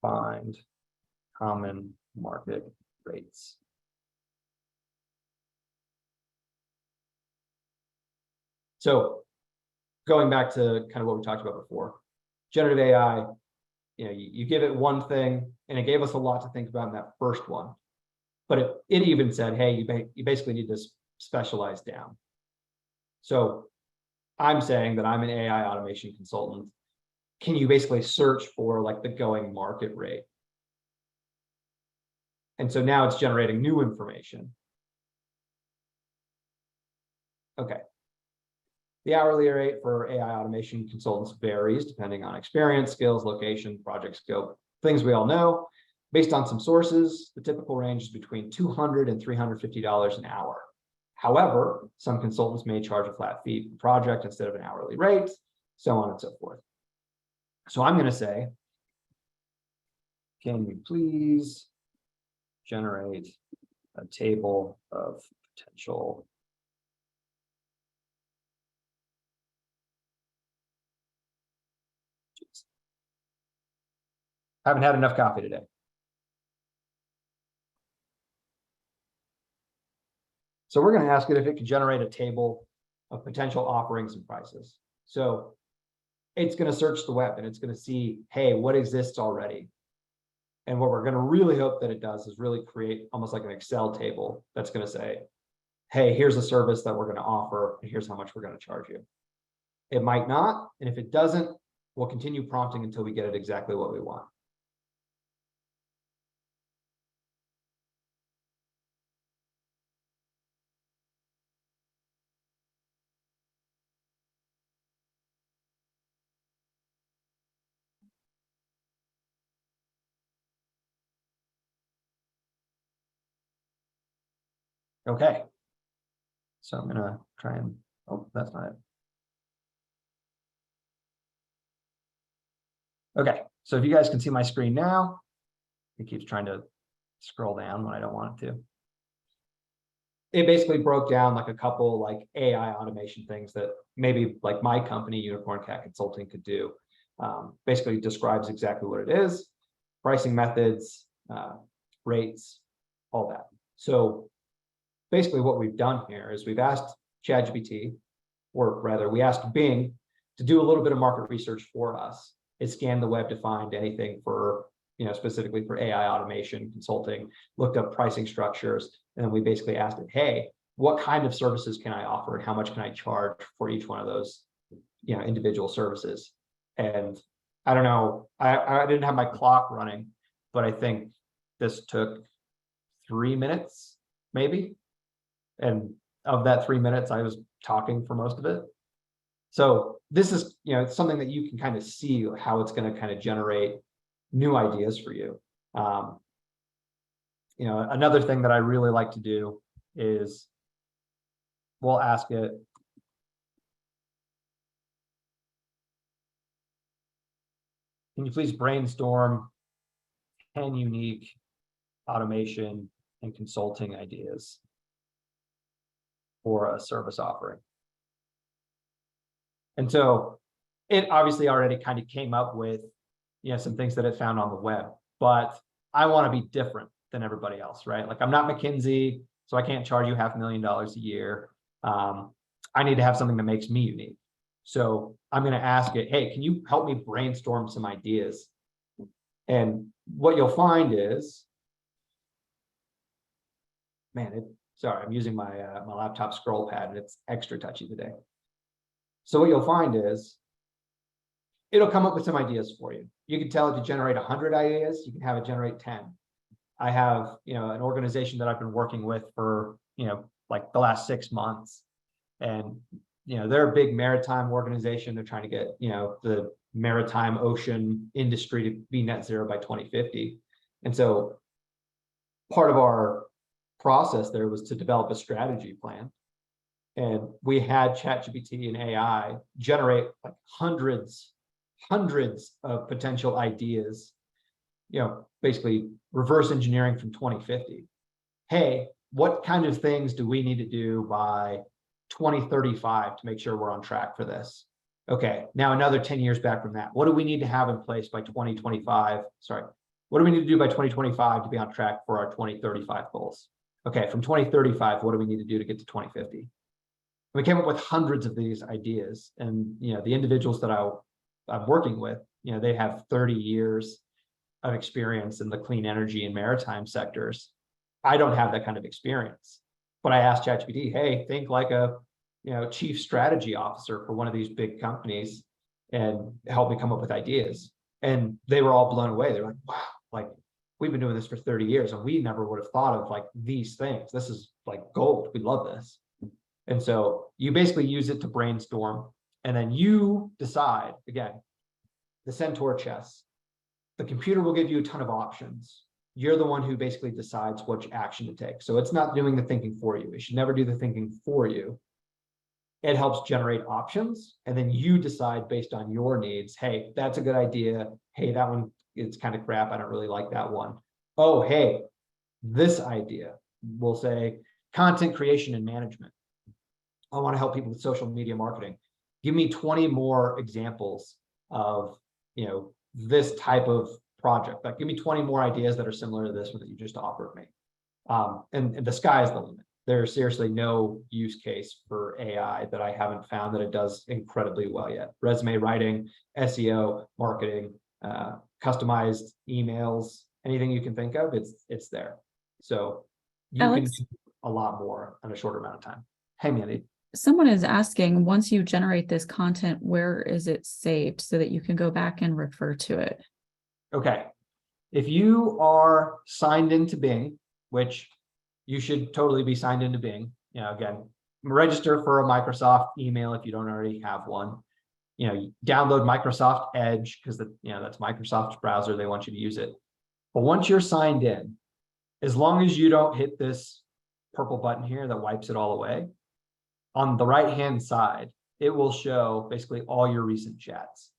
find common market rates? So going back to kind of what we talked about before, generative AI, you give it one thing and it gave us a lot to think about in that first one, but it even said, hey, you basically need to specialize down. So I'm saying that I'm an AI automation consultant. Can you basically search for like the going market rate? And so now it's generating new information. Okay. The hourly rate for AI automation consultants varies depending on experience, skills, location, project scope, things we all know. Based on some sources, the typical range is between $200 and $350 an hour. However, some consultants may charge a flat fee per project instead of an hourly rate, so on and so forth. So I'm going to say, can you please generate a table of potential haven't had enough coffee today. So we're going to ask it if it can generate a table of potential offerings and prices. So it's going to search the web and it's going to see, hey, what exists already? And what we're going to really hope that it does is really create almost like an Excel table that's going to say, hey, here's a service that we're going to offer, and here's how much we're going to charge you. It might not, and if it doesn't, we'll continue prompting until we get it exactly what we want. Okay. So I'm gonna try and, oh, that's not it. Okay, so if you guys can see my screen now, it keeps trying to scroll down when I don't want it to. It basically broke down like a couple like AI automation things that maybe like my company, Unicorn Cat Consulting, could do. Basically describes exactly what it is, pricing methods, rates, all that. So basically what we've done here is we've asked ChatGPT, or rather we asked Bing to do a little bit of market research for us. It scanned the web to find anything for, specifically for AI automation, consulting, looked up pricing structures, and then we basically asked it, hey, what kind of services can I offer and how much can I charge for each one of those, individual services? And I don't know, I didn't have my clock running, but I think this took 3 minutes, maybe. And of that 3 minutes, I was talking for most of it. So this is, something that you can kind of see how it's going to kind of generate new ideas for you. Another thing that I really like to do is we'll ask it, can you please brainstorm 10 unique automation and consulting ideas for a service offering? And so it obviously already kind of came up with, some things that it found on the web, but I want to be different than everybody else, right? Like I'm not McKinsey, so I can't charge you $500,000 a year. I need to have something that makes me unique. So I'm going to ask it, hey, can you help me brainstorm some ideas? And what you'll find is, sorry, I'm using my my laptop scroll pad and it's extra touchy today. So what you'll find is it'll come up with some ideas for you. You can tell it to generate 100 ideas. You can have it generate 10. I have, an organization that I've been working with for, like the last 6 months. And, they're a big maritime organization. They're trying to get, the maritime ocean industry to be net zero by 2050. And so part of our process there was to develop a strategy plan. And we had ChatGPT and AI generate like hundreds of potential ideas, basically reverse engineering from 2050. Hey, what kind of things do we need to do by 2035 to make sure we're on track for this? Okay, now another 10 years back from that, what do we need to have in place by 2025? Sorry, what do we need to do by 2025 to be on track for our 2035 goals? Okay, from 2035, what do we need to do to get to 2050? We came up with hundreds of these ideas, and the individuals that I'm working with, they have 30 years of experience in the clean energy and maritime sectors. I don't have that kind of experience, but I asked ChatGPT, hey, think like a chief strategy officer for one of these big companies and help me come up with ideas. And they were all blown away. They're like, wow, like we've been doing this for 30 years and we never would have thought of like these things. This is like gold. We love this. And so you basically use it to brainstorm, and then you decide, again, the Centaur chess. The computer will give you a ton of options. You're the one who basically decides which action to take. So it's not doing the thinking for you. It should never do the thinking for you. It helps generate options, and then you decide based on your needs, hey, that's a good idea. Hey, that one is kind of crap. I don't really like that one. Oh, hey, this idea, we'll say content creation and management. I want to help people with social media marketing. Give me 20 more examples of, this type of project. Like, give me 20 more ideas that are similar to this one that you just offered me. And the sky is the limit. There's seriously no use case for AI that I haven't found that it does incredibly well yet. Resume writing, SEO, marketing, customized emails, anything you can think of, it's there. So you Alex, can do a lot more in a shorter amount of time. Hey, Mandy. someone is asking, once you generate this content, where is it saved so that you can go back and refer to it? Okay. If you are signed into Bing, which you should totally be signed into Bing, again, register for a Microsoft email if you don't already have one. Download Microsoft Edge because that's Microsoft's browser. They want you to use it. But once you're signed in, as long as you don't hit this purple button here that wipes it all away, on the right-hand side, it will show basically all your recent chats.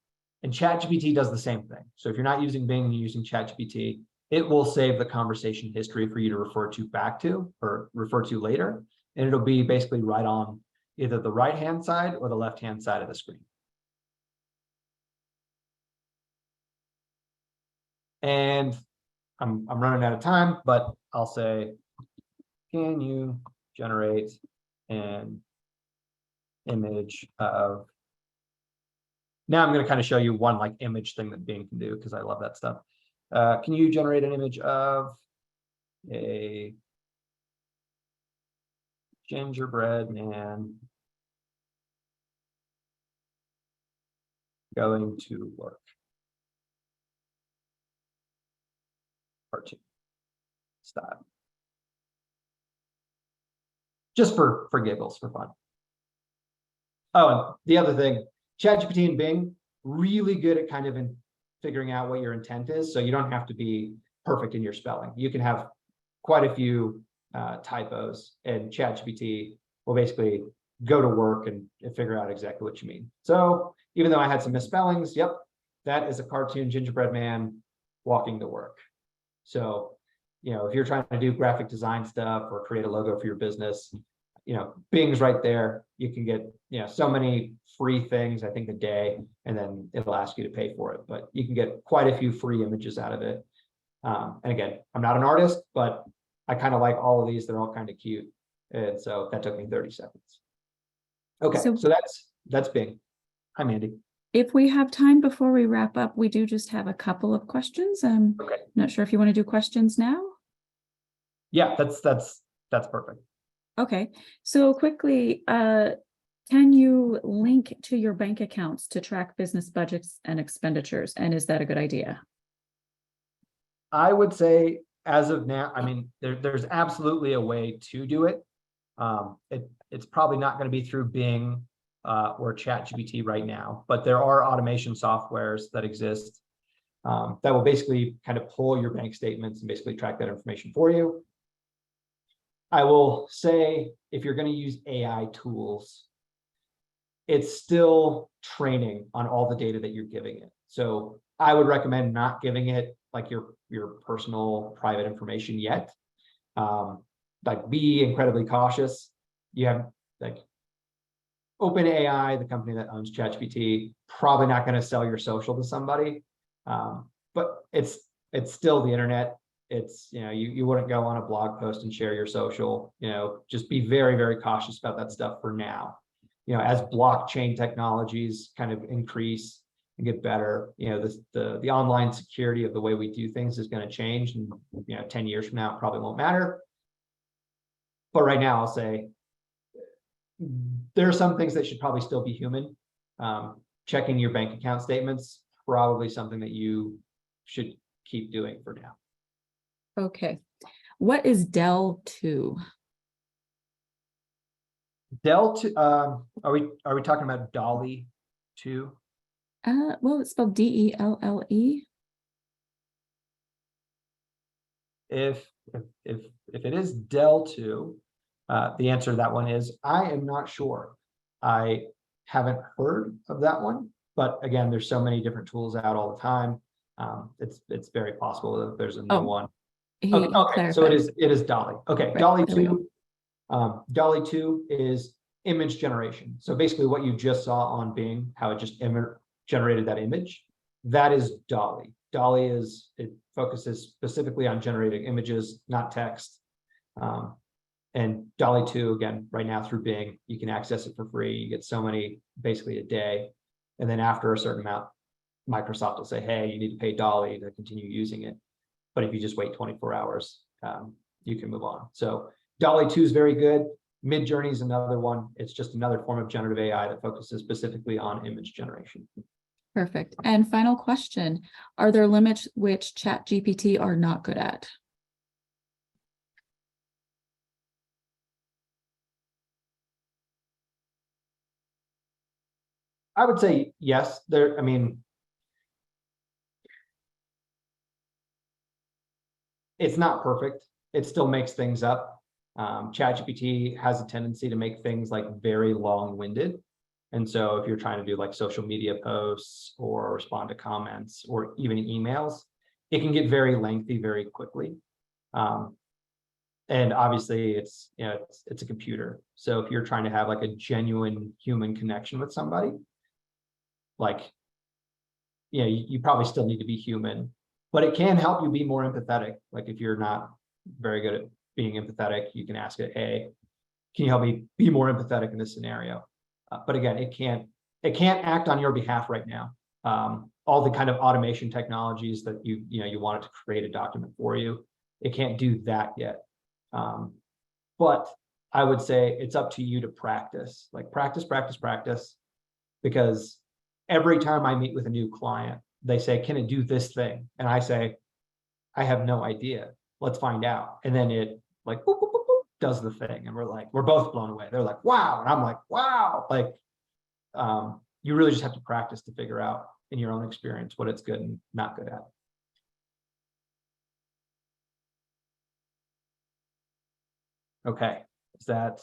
And ChatGPT does the same thing. So if you're not using Bing and you're using ChatGPT, it will save the conversation history for you to refer to back to or refer to later. And it'll be basically right on either the right-hand side or the left-hand side of the screen. And I'm running out of time, but I'll say, can you generate an image of, now I'm going to kind of show you one like image thing that Bing can do because I love that stuff. Can you generate an image of a gingerbread man going to work? Cartoon style. Just for giggles, for fun. Oh, and the other thing, ChatGPT and Bing, really good at kind of figuring out what your intent is. So you don't have to be perfect in your spelling. You can have quite a few typos, and ChatGPT will basically go to work and figure out exactly what you mean. So even though I had some misspellings, yep, that is a cartoon gingerbread man walking to work. So, if you're trying to do graphic design stuff or create a logo for your business, Bing's right there. You can get, so many free things, I think a day, and then it'll ask you to pay for it. But you can get quite a few free images out of it. And again, I'm not an artist, but I kind of like all of these. They're all kind of cute. And so that took me 30 seconds. Okay, so that's Bing. Hi, Mandy. If we have time before we wrap up, we do just have a couple of questions. Okay. Not sure if you want to do questions now. Yeah, that's perfect. Okay, so quickly, can you link to your bank accounts to track business budgets and expenditures? And is that a good idea? I would say as of now, I mean, there's absolutely a way to do it. It's probably not going to be through Bing or ChatGPT right now, but there are automation softwares that exist that will basically kind of pull your bank statements and basically track that information for you. I will say, if you're going to use AI tools, it's still training on all the data that you're giving it. So I would recommend not giving it like your personal private information yet. Like, be incredibly cautious. You have like OpenAI, the company that owns ChatGPT, probably not going to sell your social to somebody. But it's still the internet. It's, you wouldn't go on a blog post and share your social. Just be very, very cautious about that stuff for now. As blockchain technologies kind of increase and get better, the online security of the way we do things is going to change, and 10 years from now it probably won't matter. But right now I'll say there are some things that should probably still be human. Checking your bank account statements, probably something that you should keep doing for now. Okay. What is Dell 2? Dell 2, are we talking about Dolly 2? Well, it's spelled DELLE. If it is Dell 2, the answer to that one is I am not sure. I haven't heard of that one, but again, there's so many different tools out all the time. It's very possible that there's a new one. Okay, so it is Dolly. Okay, right, Dolly 2. Dolly 2 is image generation. So basically what you just saw on Bing, how it just generated that image, that is Dolly. Dolly it focuses specifically on generating images, not text. And Dolly 2, again, right now through Bing, you can access it for free. You get so many basically a day. And then after a certain amount, Microsoft will say, hey, you need to pay Dolly to continue using it. But if you just wait 24 hours, you can move on. So Dolly 2 is very good. Midjourney is another one. It's just another form of generative AI that focuses specifically on image generation. Perfect. And final question, are there limits which ChatGPT are not good at? I would say yes. I mean, it's not perfect. It still makes things up. ChatGPT has a tendency to make things like very long-winded. And so if you're trying to do like social media posts or respond to comments or even emails, it can get very lengthy very quickly. And obviously it's a computer. So if you're trying to have like a genuine human connection with somebody, like, you probably still need to be human. but it can help you be more empathetic. Like if you're not very good at being empathetic, you can ask it, hey, can you help me be more empathetic in this scenario? But again, it can't act on your behalf right now. All the kind of automation technologies that you want it to create a document for you, it can't do that yet. But I would say it's up to you to practice, like practice, because every time I meet with a new client, they say, can it do this thing? And I say, I have no idea. Let's find out. And then it like boop, boop, boop, boop, does the thing. And we're both blown away. They're like, wow. And I'm like, wow. Like, you really just have to practice to figure out in your own experience what it's good and not good at. Okay. Is that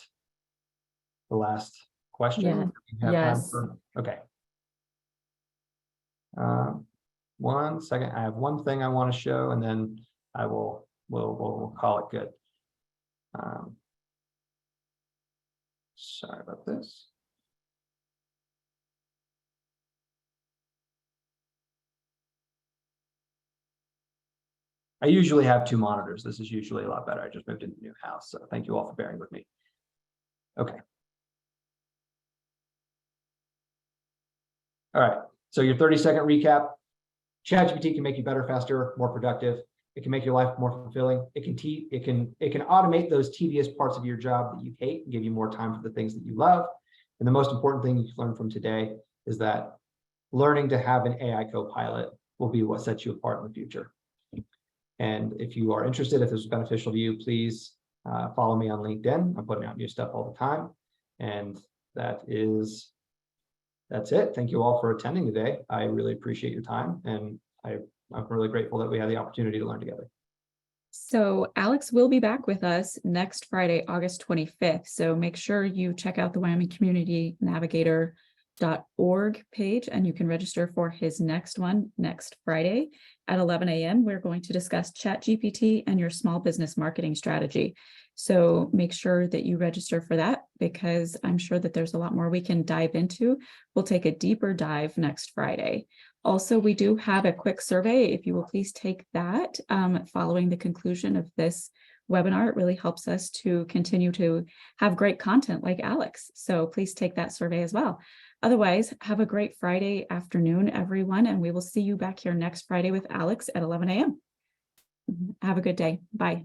the last question? Yeah. Do you have time Yes. okay. 1 second. I have one thing I want to show, and then we'll call it good. Sorry about this. I usually have 2 monitors. This is usually a lot better. I just moved into a new house, so thank you all for bearing with me. Okay. All right. So your 30-second recap. ChatGPT can make you better, faster, more productive. It can make your life more fulfilling. It can automate those tedious parts of your job that you hate and give you more time for the things that you love. And the most important thing you can learn from today is that learning to have an AI co-pilot will be what sets you apart in the future. And if you are interested, if this is beneficial to you, please follow me on LinkedIn. I'm putting out new stuff all the time. And that's it. Thank you all for attending today. I really appreciate your time. And I'm really grateful that we had the opportunity to learn together. So Alex will be back with us next Friday, August 25th. So make sure you check out the Wyoming Community Navigator.org page, and you can register for his next one next Friday at 11 a.m. We're going to discuss ChatGPT and your small business marketing strategy. So make sure that you register for that, because I'm sure that there's a lot more we can dive into. We'll take a deeper dive next Friday. Also, we do have a quick survey. If you will please take that following the conclusion of this webinar. It really helps us to continue to have great content like Alex. So please take that survey as well. Otherwise, have a great Friday afternoon, everyone, and we will see you back here next Friday with Alex at 11 a.m. Have a good day. Bye.